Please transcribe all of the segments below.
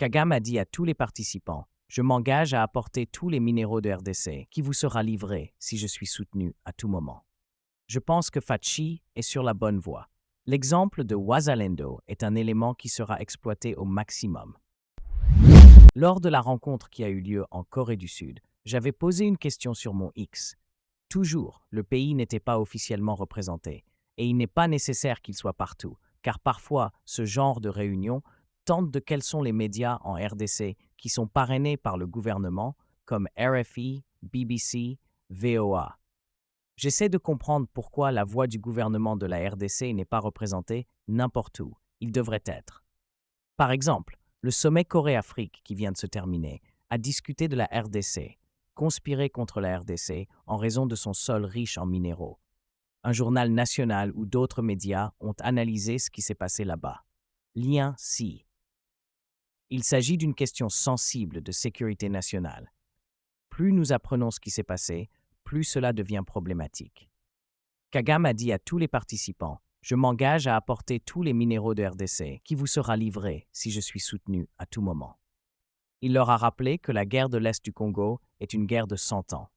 Kagame a dit à tous les participants: « Je m'engage à apporter tous les minéraux de RDC qui vous sera livré si je suis soutenu à tout moment. » Je pense que Fachi est sur la bonne voie. L'exemple de Wazalendo est un élément qui sera exploité au maximum. Lors de la rencontre qui a eu lieu en Corée du Sud, j'avais posé une question sur mon X. Toujours, le pays n'était pas officiellement représenté, et il n'est pas nécessaire qu'il soit partout, car parfois, ce genre de réunion tente de quels sont les médias en RDC qui sont parrainés par le gouvernement, comme RFI, BBC, VOA. J'essaie de comprendre pourquoi la voix du gouvernement de la RDC n'est pas représentée n'importe où. Il devrait être. Par exemple, le sommet Corée-Afrique qui vient de se terminer a discuté de la RDC, conspiré contre la RDC en raison de son sol riche en minéraux. Un journal national ou d'autres médias ont analysé ce qui s'est passé là-bas. Lien ci. Il s'agit d'une question sensible de sécurité nationale. Plus nous apprenons ce qui s'est passé, plus cela devient problématique. Kagame a dit à tous les participants: « Je m'engage à apporter tous les minéraux de RDC qui vous sera livré si je suis soutenu à tout moment. » Il leur a rappelé que la guerre de l'Est du Congo est une guerre de 100 ans.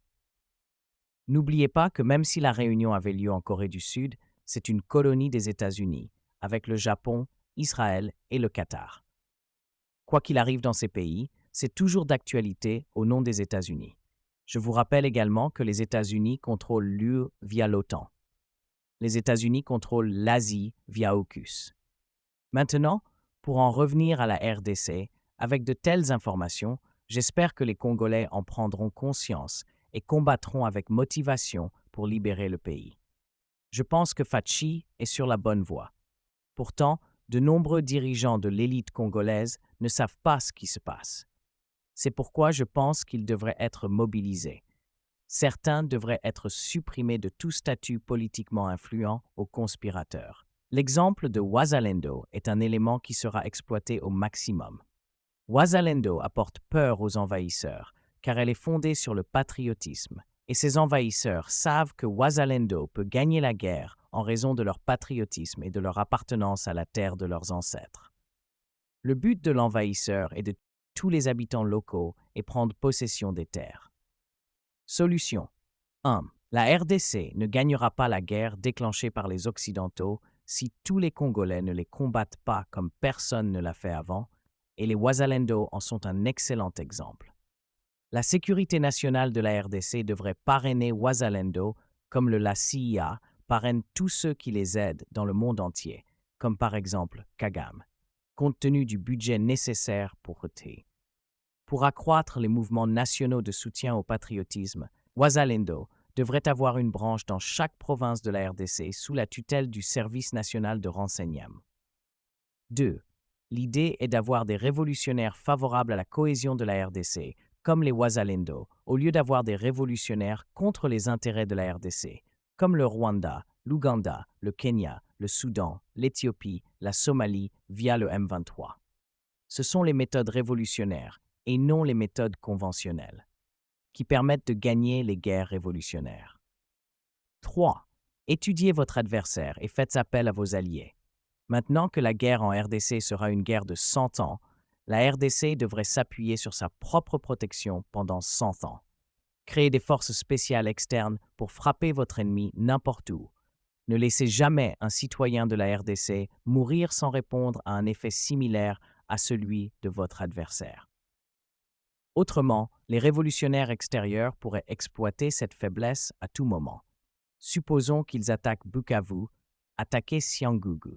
N'oubliez pas que même si la réunion avait lieu en Corée du Sud, c'est une colonie des États-Unis, avec le Japon, Israël et le Qatar. Quoi qu'il arrive dans ces pays, c'est toujours d'actualité au nom des États-Unis. Je vous rappelle également que les États-Unis contrôlent l'UE via l'OTAN. Les États-Unis contrôlent l'Asie via AUKUS. Maintenant, pour en revenir à la RDC, avec de telles informations, j'espère que les Congolais en prendront conscience et combattront avec motivation pour libérer le pays. Je pense que Fachi est sur la bonne voie. Pourtant, de nombreux dirigeants de l'élite congolaise ne savent pas ce qui se passe. C'est pourquoi je pense qu'ils devraient être mobilisés. Certains devraient être supprimés de tout statut politiquement influent aux conspirateurs. L'exemple de Wazalendo est un élément qui sera exploité au maximum. Wazalendo apporte peur aux envahisseurs, car elle est fondée sur le patriotisme, et ces envahisseurs savent que Wazalendo peut gagner la guerre en raison de leur patriotisme et de leur appartenance à la terre de leurs ancêtres. Le but de l'envahisseur est de tous les habitants locaux et prendre possession des terres. Solution 1. La RDC ne gagnera pas la guerre déclenchée par les Occidentaux si tous les Congolais ne les combattent pas comme personne ne l'a fait avant, et les Wazalendo en sont un excellent exemple. La sécurité nationale de la RDC devrait parrainer Wazalendo comme la CIA parraine tous ceux qui les aident dans le monde entier, comme par exemple Kagame, compte tenu du budget nécessaire pour voter. Pour accroître les mouvements nationaux de soutien au patriotisme, Wazalendo devrait avoir une branche dans chaque province de la RDC sous la tutelle du Service national de renseignement. 2. L'idée est d'avoir des révolutionnaires favorables à la cohésion de la RDC, comme les Wazalendo, au lieu d'avoir des révolutionnaires contre les intérêts de la RDC, comme le Rwanda, l'Ouganda, le Kenya, le Soudan, l'Éthiopie, la Somalie via le M23. Ce sont les méthodes révolutionnaires et non les méthodes conventionnelles qui permettent de gagner les guerres révolutionnaires. 3. Étudiez votre adversaire et faites appel à vos alliés. Maintenant que la guerre en RDC sera une guerre de 100 ans, la RDC devrait s'appuyer sur sa propre protection pendant 100 ans. Créez des forces spéciales externes pour frapper votre ennemi n'importe où. Ne laissez jamais un citoyen de la RDC mourir sans répondre à un effet similaire à celui de votre adversaire. Autrement, les révolutionnaires extérieurs pourraient exploiter cette faiblesse à tout moment. Supposons qu'ils attaquent Bukavu, attaquez Cyangugu.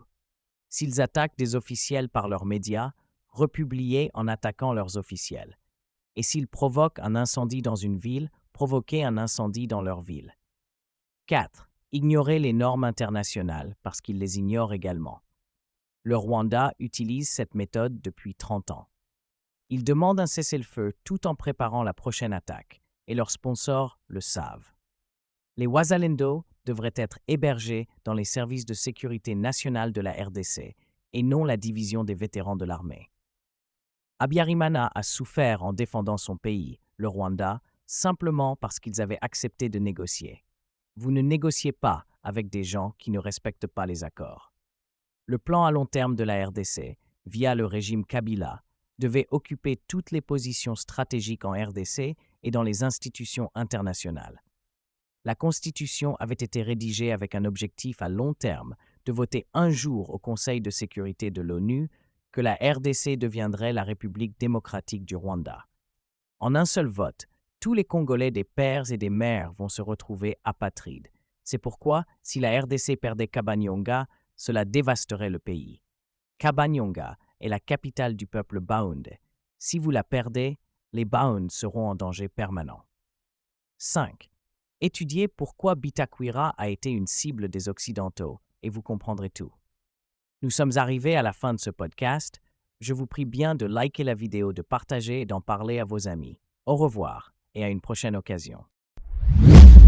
S'ils attaquent des officiels par leurs médias, republiez en attaquant leurs officiels. Et s'ils provoquent un incendie dans une ville, provoquez un incendie dans leur ville. 4. Ignorez les normes internationales parce qu'ils les ignorent également. Le Rwanda utilise cette méthode depuis 30 ans. Ils demandent un cessez-le-feu tout en préparant la prochaine attaque, et leurs sponsors le savent. Les Wazalendo devraient être hébergés dans les services de sécurité nationale de la RDC et non la division des vétérans de l'armée. Habyarimana a souffert en défendant son pays, le Rwanda, simplement parce qu'ils avaient accepté de négocier. Vous ne négociez pas avec des gens qui ne respectent pas les accords. Le plan à long terme de la RDC, via le régime Kabila, devait occuper toutes les positions stratégiques en RDC et dans les institutions internationales. La Constitution avait été rédigée avec un objectif à long terme de voter un jour au Conseil de sécurité de l'ONU que la RDC deviendrait la République démocratique du Rwanda. En un seul vote, tous les Congolais des pères et des mères vont se retrouver apatrides. C'est pourquoi, si la RDC perdait Kabanyonga, cela dévasterait le pays. Kabanyonga est la capitale du peuple Baoundé. Si vous la perdez, les Baound seront en danger permanent. 5. Étudiez pourquoi Bitakwira a été une cible des Occidentaux et vous comprendrez tout. Nous sommes arrivés à la fin de ce podcast. Je vous prie bien de liker la vidéo, de partager et d'en parler à vos amis. Au revoir et à une prochaine occasion.